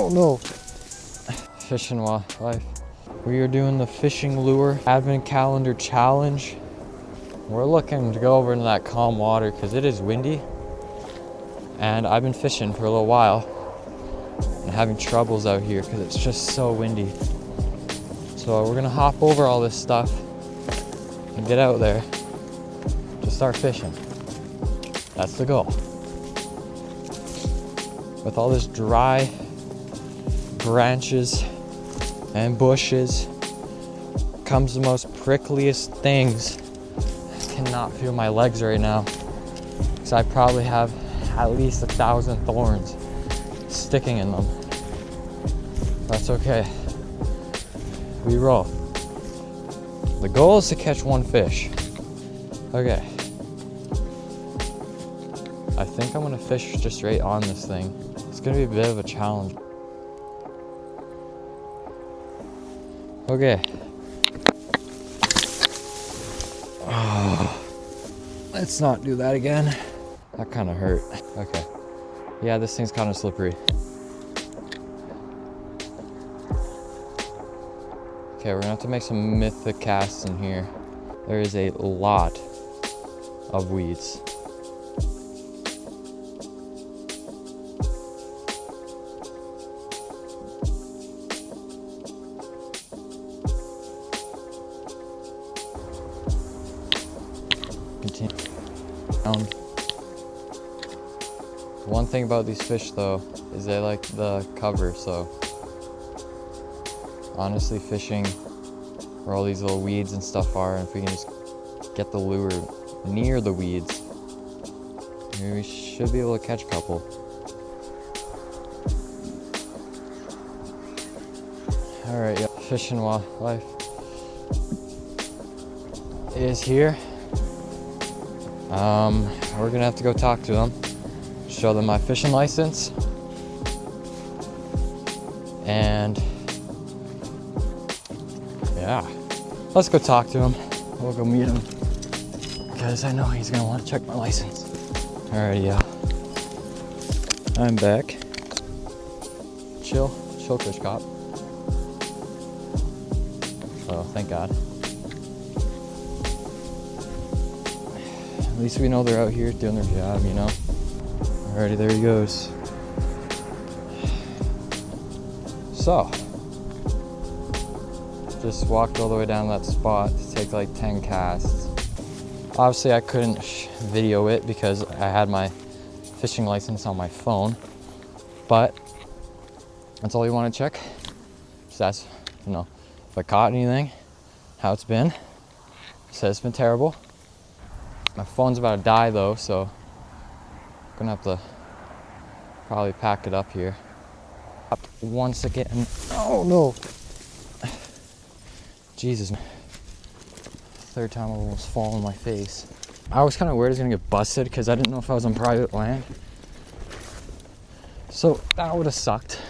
Oh no. Fishing Wildlife. We are doing the fishing lure advent calendar challenge. We're looking to go over into that calm water because it is windy. And I've been fishing for a little while and having troubles out here because it's just so windy. So we're gonna hop over all this stuff and get out there to start fishing. That's the goal. With all this dry branches and bushes comes the most prickliest things. I cannot feel my legs right now because I probably have at least 1,000 thorns sticking in them. That's okay. We roll. The goal is to catch one fish. Okay. I think I'm gonna fish just right on this thing. It's gonna be a bit of a challenge. Okay. Oh, let's not do that again. That kind of hurt. Okay. Yeah, this thing's kind of slippery. Okay, we're gonna have to make some mythic casts in here. There is a lot of weeds. Continue. One thing about these fish though is they like the cover, so honestly fishing where all these little weeds and stuff are, and if we can just get the lure near the weeds, maybe we should be able to catch a couple. Alright, yeah, Fishing Wildlife is here. We're gonna have to go talk to them, show them my fishing license, and yeah, let's go talk to him. We'll go meet him because I know he's gonna want to check my license. Alright, yeah, I'm back. Chill fish cop. Oh, thank God. At least we know they're out here doing their job, you know? Alrighty, there he goes. So, just walked all the way down that spot to take like 10 casts. Obviously I couldn't video it because I had my fishing license on my phone, but that's all you want to check. Just ask, you know, if I caught anything, how it's been. Said it's been terrible. My phone's about to die though, so I'm gonna have to probably pack it up here. Up once again. Oh no! Jesus. Third time I almost fall on my face. I was kind of worried I was gonna get busted because I didn't know if I was on private land. So that would have sucked.